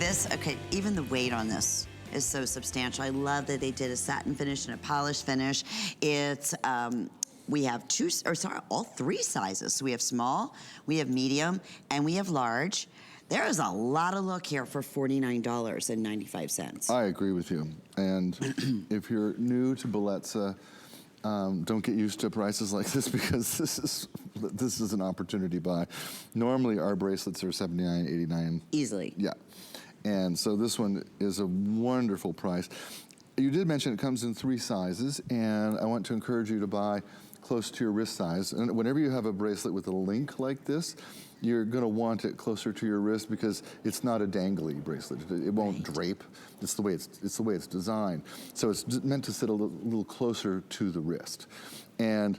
This, okay, even the weight on this is so substantial. I love that they did a satin finish and a polished finish. It's, we have all three sizes. So we have small, we have medium, and we have large. There is a lot of look here for $49.95. I agree with you. And if you're new to Bellezza, don't get used to prices like this because this is an opportunity buy. Normally our bracelets are $79, $89. Easily. Yeah. And so this one is a wonderful price. You did mention it comes in 3 sizes, and I want to encourage you to buy close to your wrist size. And whenever you have a bracelet with a link like this, you're gonna want it closer to your wrist because it's not a dangly bracelet. It won't drape. It's the way it's designed. So it's meant to sit a little closer to the wrist. And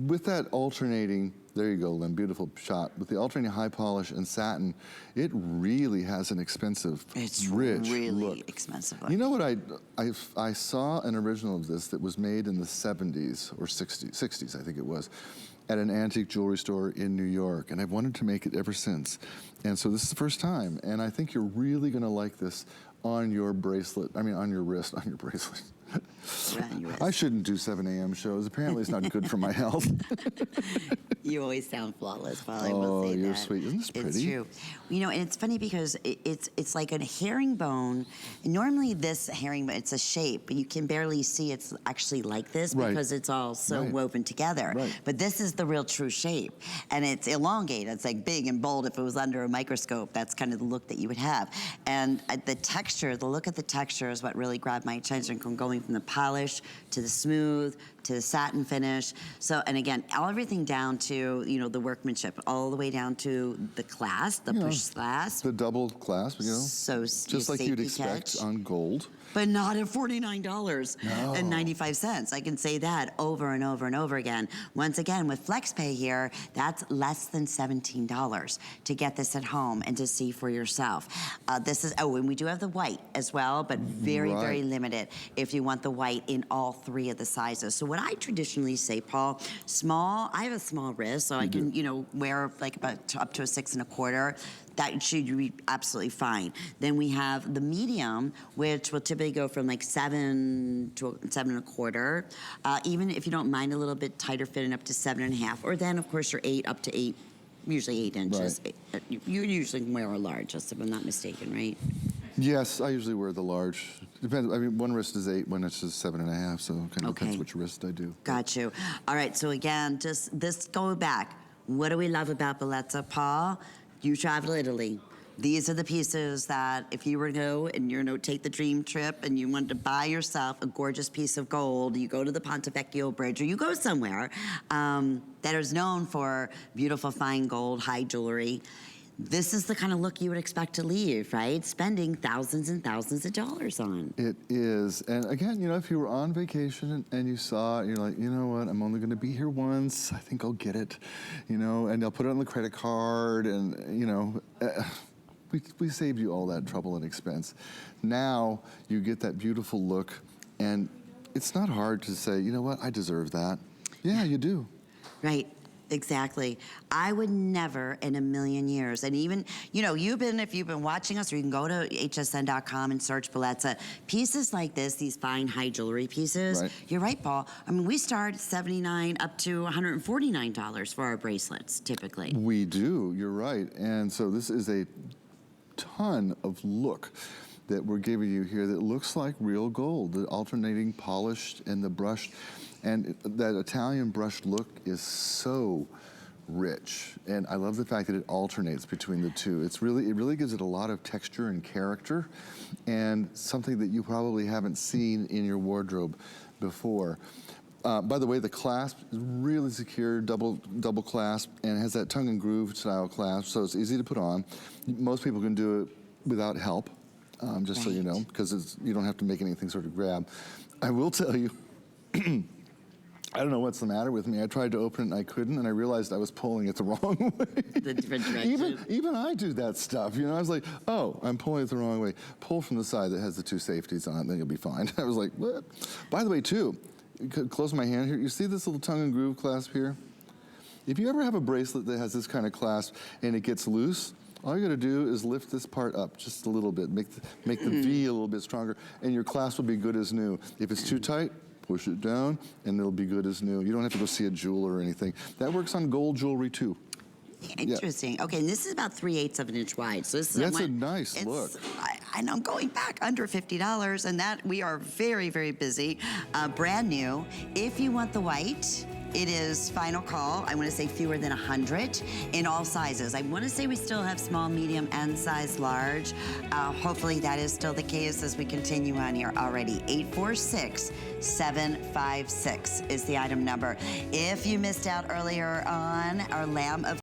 with that alternating, there you go, Lynn, beautiful shot. With the alternating high polish and satin, it really has an expensive, rich really look. expensive. You know what, I saw an original of this that was made in the 70s or 60s, I think it was, at an antique jewelry store in New York, and I've wanted to make it ever since. And so this is the first time, and I think you're really gonna like this on your bracelet, on your wrist, on your bracelet. I shouldn't do 7 a.m. shows. Apparently it's not good for my health. You always sound flawless, Paul. I Oh, will say you're that. sweet. Isn't this pretty? It's true. You know, and it's funny because it's like a herringbone. Normally this herringbone, it's a shape, but you can barely see it's actually like this because it's all so woven together. But this is the real true shape. And it's elongated. It's like big and bold. If it was under a microscope, that's kind of the look that you would have. And the texture, the look at the texture is what really grabbed my attention, from going from the polish to the smooth to the satin finish. So, and again, everything down to, you know, the workmanship, all the way down to the clasp, the push clasp. The double clasp, you know? So just like you'd expect on gold. But not at $49.95. I can say that over and over and over again. Once again, with FlexPay here, that's less than $17 to get this at home and to see for yourself. This is, oh, and we do have the white as well, but very, very limited if you want the white in all 3 of the sizes. So what I traditionally say, Paul, small, I have a small wrist, so I can, you know, wear like about up to a 6 1/4. That should be absolutely fine. Then we have the medium, which will typically go from like 7 to 7 1/4. Even if you don't mind a little bit tighter fitting, up to 7 1/2. Or then, of course, your 8 up to 8, usually 8 inches. You usually wear a large, if I'm not mistaken, right? Yes, I usually wear the large. Depends. I mean, one wrist is 8, one wrist is 7 1/2. So it kind of depends which wrist I do. Got you. All right. So again, just this going back. What do we love about Bellezza, Paul? You travel to Italy. These are the pieces that if you were to go and you know take the dream trip and you wanted to buy yourself a gorgeous piece of gold, you go to the Ponte Vecchio Bridge or you go somewhere that is known for beautiful fine gold, high jewelry. This is the kind of look you would expect to leave, right? Spending thousands and thousands of dollars on. It is. And again, you know, if you were on vacation and you saw it, you're like, you know what, I'm only gonna be here once, I think I'll get it, you know, and they'll put it on the credit card and, you know, we saved you all that trouble and expense. Now you get that beautiful look, and it's not hard to say, you know what, I deserve that. Yeah, you do. Right. Exactly. I would never in a million years, and even, you know, if you've been watching us, or you can go to hsn.com and search Bellezza, pieces like this, these fine high jewelry pieces, you're right, Paul. I mean, we start at $79 up to $149 for our bracelets, typically. We do, you're right. And so this is a ton of look that we're giving you here that looks like real gold, the alternating polished and the brushed. And that Italian brushed look is so rich. And I love the fact that it alternates between the two. It really gives it a lot of texture and character, and something that you probably haven't seen in your wardrobe before. By the way, the clasp is really secure, double clasp, and has that tongue and groove style clasp, so it's easy to put on. Most people can do it without help, just so you know, because you don't have to make anything sort of grab. I will tell you, I don't know what's the matter with me. I tried to open it and I couldn't, and I realized I was pulling it the wrong way. The different direction. Even I do that stuff, you know? I was like, oh, I'm pulling it the wrong way. Pull from the side that has the 2 safeties on it, then you'll be fine. I was like, what? By the way, too, close my hand here. You see this little tongue and groove clasp here? If you ever have a bracelet that has this kind of clasp and it gets loose, All you gotta do is lift this part up just a little bit, make the V a little bit stronger, and your clasp will be good as new. If it's too tight, push it down, and it'll be good as new. You don't have to go see a jeweler or anything. That works on gold jewelry too. Interesting. Yeah. Okay, and this is about 3/8 of an inch wide. So this is That's a nice look. And I'm going back under $50, and that we are very, very busy. Brand new. If you want the white, it is final call. I want to say fewer than 100 in all sizes. I want to say we still have small, medium, and size large. Hopefully that is still the case as we continue on here already. 846-756 is the item number. If you missed out earlier on our Lamb of